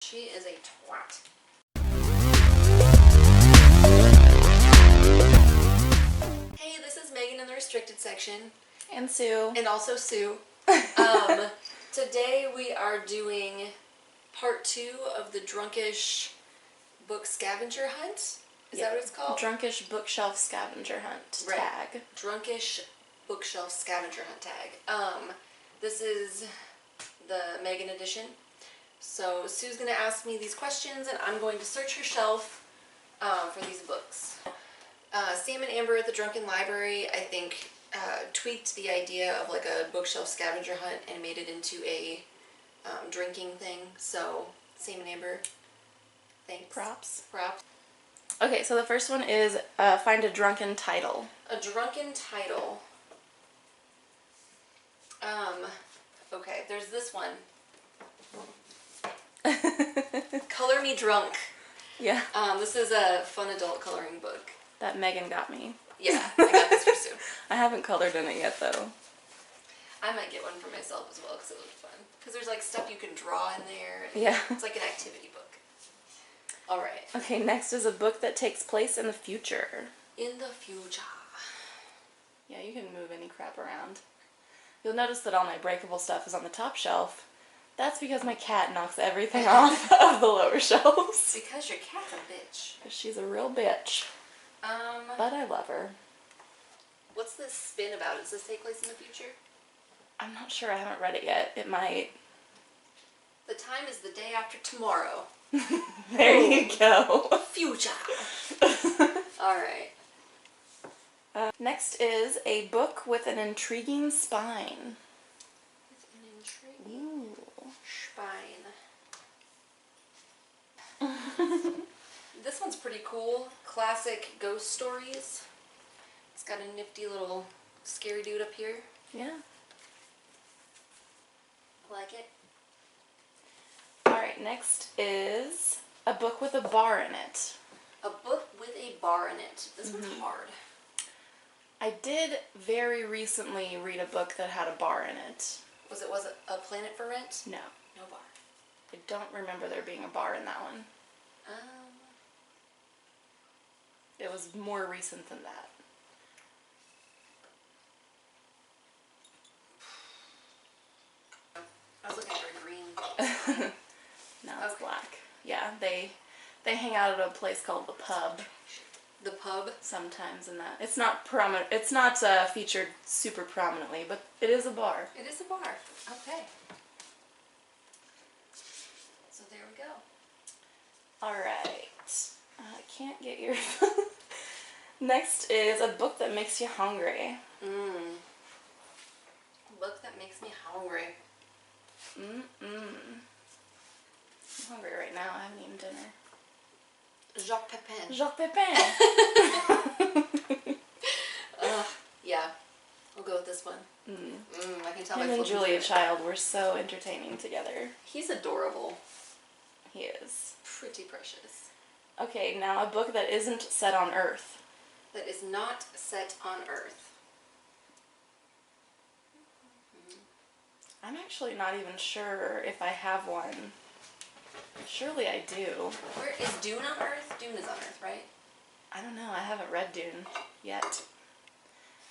She is a twat. Hey, this is Megan in the restricted section. And Sue. And also Sue. Today we are doing part 2 of the Drunkish book scavenger hunt. Is that what it's called? Drunkish bookshelf scavenger hunt tag. Drunkish bookshelf scavenger hunt tag. This is the Megan edition. So Sue's going to ask me these questions and I'm going to search her shelf for these books. Sam and Amber at the Drunken Library, I think, tweaked the idea of like a bookshelf scavenger hunt and made it into a drinking thing. So Sam and Amber, thanks. Props. Props. Okay, so the first one is find a drunken title. A drunken title. Okay, there's this one. Color Me Drunk. Yeah. This is a fun adult coloring book. That Megan got me. Yeah, I got this for Sue. I haven't colored in it yet, though. I might get one for myself as well because it looks fun. Because there's like stuff you can draw in there. Yeah. It's like an activity book. Alright. Okay, next is a book that takes place in the future. In the future. Yeah, you can move any crap around. You'll notice that all my breakable stuff is on the top shelf. That's because my cat knocks everything off of the lower shelves. Because your cat's a bitch. Because she's a real bitch. But I love her. What's this spin about? Does this take place in the future? I'm not sure. I haven't read it yet. It might. The time is the day after tomorrow. There you go. Future. Alright. Next is a book with an intriguing spine. With an intriguing spine. This one's pretty cool. Classic ghost stories. It's got a nifty little scary dude up here. Yeah. Like it. Alright, next is a book with a bar in it. A book with a bar in it. This one's hard. I did very recently read a book that had a bar in it. Was it A Planet for Rent? No. No bar. I don't remember there being a bar in that one. It was more recent than that. I was looking for green. No, it's black. Yeah, they hang out at a place called the Pub. The Pub? Sometimes in that. It's not It's not featured super prominently, but it is a bar. It is a bar. Okay. So there we go. Alright. I can't get your... Next is a book that makes you hungry. A book that makes me hungry. I'm hungry right now. I haven't eaten dinner. Jacques Pepin. Jacques Pepin. Yeah. We'll go with this one. I can tell Him by and flipping Julia through it. Child were so entertaining together. He's adorable. He is. Pretty precious. Okay, now a book that isn't set on Earth. That is not set on Earth. I'm actually not even sure if I have one. Surely I do. Where is Dune on Earth? Dune is on Earth, right? I don't know. I haven't read Dune yet.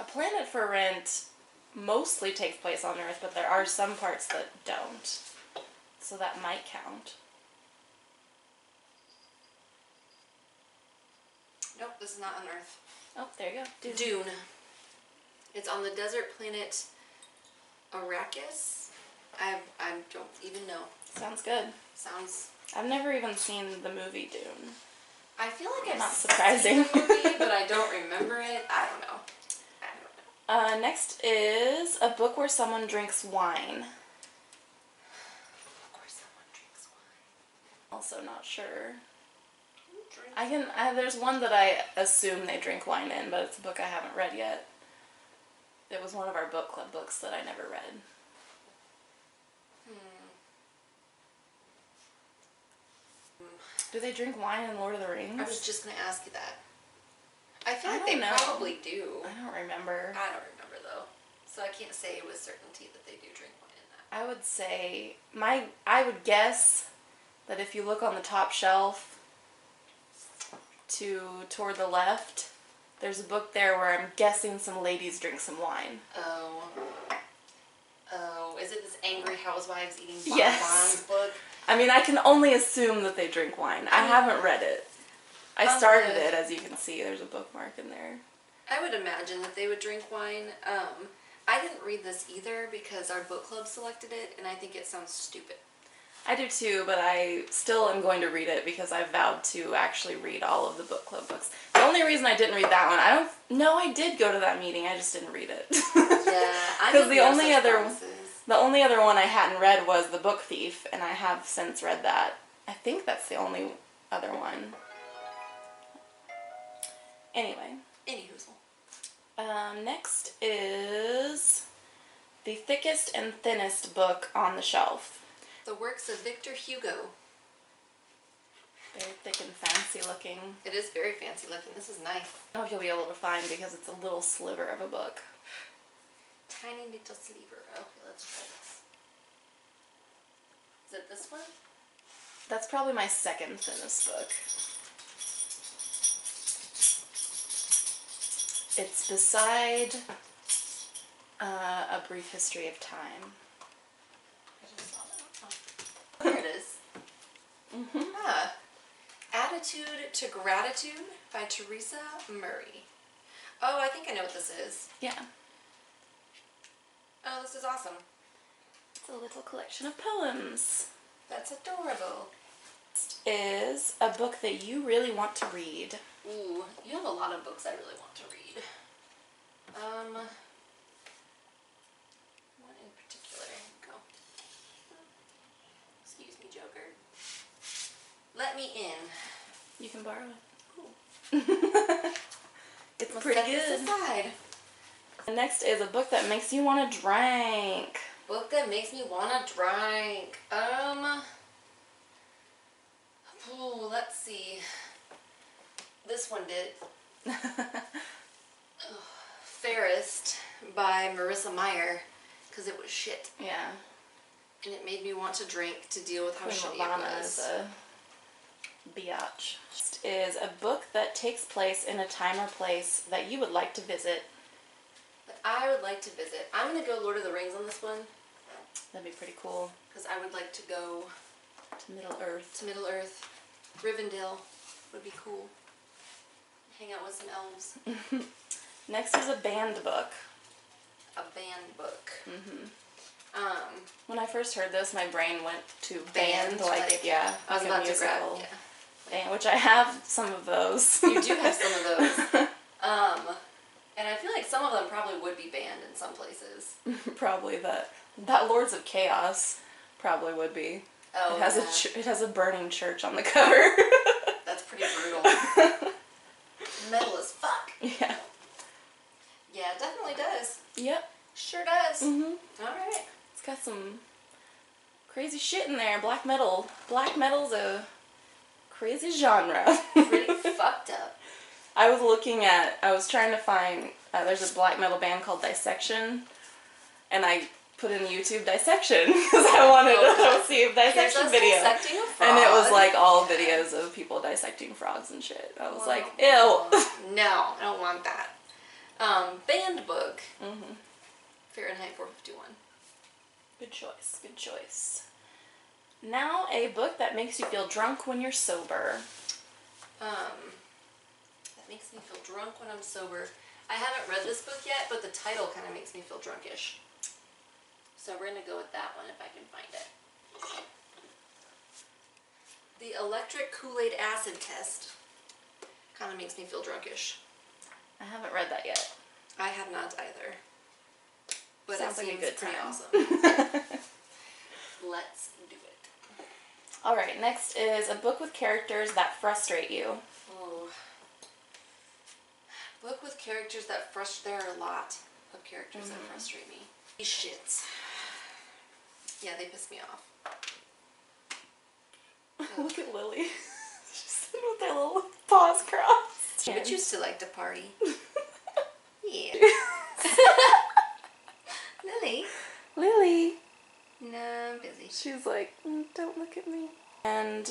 A Planet for Rent mostly takes place on Earth, but there are some parts that don't. So that might count. Nope, this is not on Earth. Oh, there you go. Dune. It's on the desert planet Arrakis. I don't even know. Sounds good. Sounds... I've never even seen the movie Dune. I feel like I've Not seen surprising. the movie, but I don't remember it. I don't know. Next is a book where someone drinks wine. Of course someone drinks wine. Also not sure. Who drinks There's one that I assume they drink wine in, but it's a book I haven't read yet. It was one of our book club books that I never read. Do they drink wine in Lord of the Rings? I was just going to ask you that. I feel I like don't they know. probably do. I don't remember. I don't remember though. So I can't say with certainty that they do drink wine in that. I would say I would guess that if you look on the top shelf toward the left, there's a book there where I'm guessing some ladies drink some wine. Oh, is it this Angry Housewives Eating Bonbons Yes. book? I mean, I can only assume that they drink wine. I haven't read it. I started it, as you can see. There's a bookmark in there. I would imagine that they would drink wine. I didn't read this either because our book club selected it, and I think it sounds stupid. I do too, but I still am going to read it because I vowed to actually read all of the book club books. The only reason I didn't read that one, I did go to that meeting, I just didn't read it. Yeah, I Because the only other one I hadn't read was The Book Thief, and I have since read that. I think that's the only other one. Anyway. Anyhoozle. Next is The Thickest and Thinnest Book on the Shelf. The works of Victor Hugo. Very thick and fancy looking. It is very fancy looking. This is nice. I don't know if you'll be able to find because it's a little sliver of a book. Tiny little sliver. Okay, let's try this. Is it this one? That's probably my second thinnest book. It's beside A Brief History of Time. I just saw that. Oh. There it is. Mm-hmm. Ah. Attitude to Gratitude by Teresa Murray. Oh, I think I know what this is. Yeah. Oh, this is awesome. It's a little collection of poems. That's adorable. Next is a book that you really want to read. Ooh, you have a lot of books I really want to read. One in particular. Go. Excuse me, Joker. Let me in. You can borrow it. Ooh. It's Let's pretty set good. this aside. The next is a book that makes you want to drink. Book that makes me want to drink. Ooh, let's see. This one did. Fairest by Marissa Meyer, because it was shit. Yeah. And it made me want to drink to deal with how Queen shitty Lavana it is was. a biatch. Next is a book that takes place in a time or place that you would like to visit. That I would like to visit. I'm going to go Lord of the Rings on this one. That'd be pretty cool. Because I would like to go To Middle Earth. to Middle Earth. Rivendell would be cool. Hang out with some elves. Next is a band book. A band book. Mm-hmm. Um, When I first heard this, my brain went to Band, band, like yeah, I was like a about to grab, musical. yeah. Band, which I have some of those. You do have some of those. And I feel like some of them probably would be banned in some places. Probably that Lords of Chaos probably would be. Oh, It has yeah. it has a burning church on the cover. That's pretty brutal. Metal as fuck. Yeah. Yeah, it definitely does. Yep. Sure does. Mhm. Alright. It's got some crazy shit in there. Black metal. Black metal's a crazy genre. Pretty fucked up. I was trying to find, there's a black metal band called Dissection, and I put in YouTube Dissection because I wanted to see a dissection video. Dissecting a frog. And it was like all videos of people dissecting frogs and shit. I was like, ew. No, I don't want that. Band book. Mm-hmm. Fahrenheit 451. Good choice. Good choice. Now a book that makes you feel drunk when you're sober. That makes me feel drunk when I'm sober. I haven't read this book yet, but the title kind of makes me feel drunkish. So we're going to go with that one if I can find it. The Electric Kool-Aid Acid Test kind of makes me feel drunkish. I haven't read that yet. I have not either. But Sounds it like a seems good pretty time. awesome. Let's do it. Alright, next is a book with characters that frustrate you. Oh. Book with characters that frustrate. There are a lot of characters that frustrate me. These shits. Yeah, they piss me off. Look at Lily. She's sitting with her little paws crossed. But you still like to party. Yeah. Lily? Lily. No, I'm busy. She's like, don't look at me. And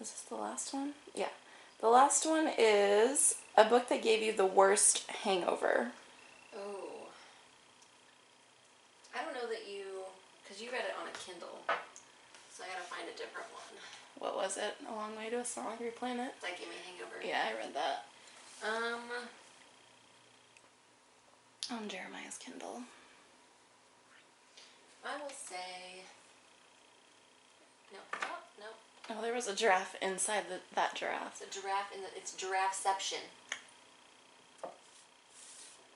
is this the last one? Yeah. The last one is a book that gave you the worst hangover. Oh. I don't know that because you read it on a Kindle, so I gotta find a different one. What was it? A Long Way to a Song Hungry Planet? That gave me a hangover. Yeah, I read that. On Jeremiah's Kindle. I will say... No. Oh, no. Oh, there was a giraffe inside that giraffe. It's a giraffe it's Giraffeception.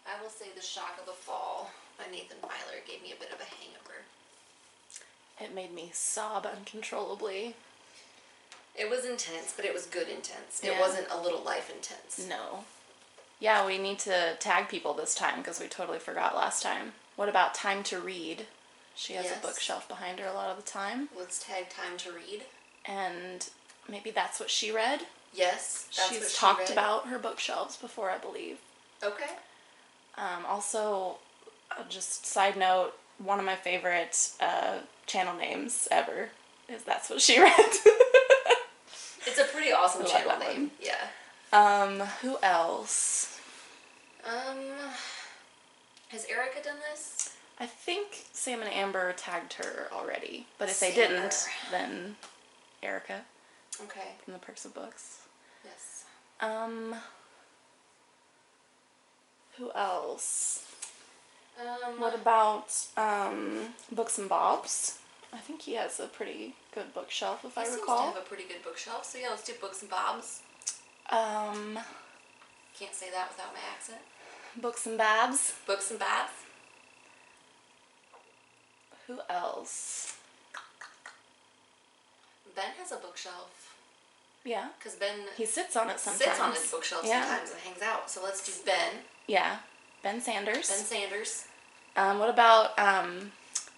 I will say The Shock of the Fall by Nathan Filer gave me a bit of a hangover. It made me sob uncontrollably. It was intense, but it was good intense. It Yeah. wasn't a little life intense. No. Yeah, we need to tag people this time because we totally forgot last time. What about Time to Read? She has Yes. a bookshelf behind her a lot of the time. Let's tag Time to Read. And maybe that's what she read. Yes, that's She's what she talked read. about her bookshelves before, I believe. Okay. Also, just side note, one of my favorite channel names ever is That's What She Read. It's a pretty awesome I love channel that name. one. Yeah. Who else? Has Erica done this? I think Sam and Amber tagged her already, but if they Sammer. didn't, then Erica Okay. from the Perks of Books. Yes. Who else? What What about Books and Bob's? I think he has a pretty good bookshelf, if I He seems to recall. have a pretty good bookshelf. So yeah, let's do Books and Bob's. Can't say that without my accent. Books and Babs. Books and Babs. Who else? Ben has a bookshelf. Yeah. Because Ben He sits on it sometimes. sits on his bookshelf Yeah. sometimes and hangs out. So let's do Ben. Yeah. Ben Sanders. Ben Sanders. What about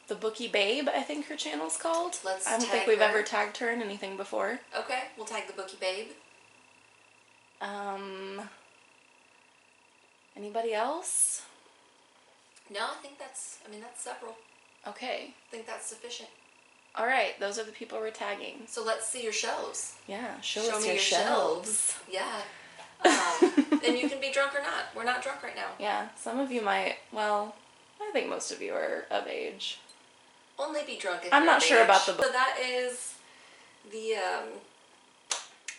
the Bookie Babe, I think her channel's called? Let's I don't tag think we've her. ever tagged her in anything before. Okay, we'll tag the Bookie Babe. Anybody else? No, I think that's several. Okay. I think that's sufficient. All right, those are the people we're tagging. So let's see your shelves. Yeah, show Show us me your your shelves. Yeah. And you can be drunk or not. We're not drunk right now. Yeah, some of you might, well, I think most of you are of age. Only be drunk if I'm you're not of sure age. about the book. So that is the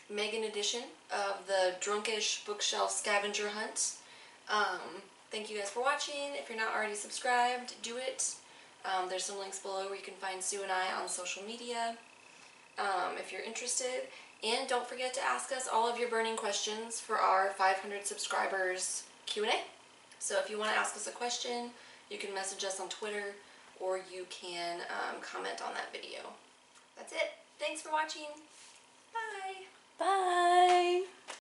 Megan edition of the Drunkish bookshelf scavenger hunt. Thank you guys for watching. If you're not already subscribed, do it. There's some links below where you can find Sue and I on social media if you're interested. And don't forget to ask us all of your burning questions for our 500 subscribers Q&A. So if you want to ask us a question, you can message us on Twitter or you can comment on that video. That's it. Thanks for watching. Bye. Bye!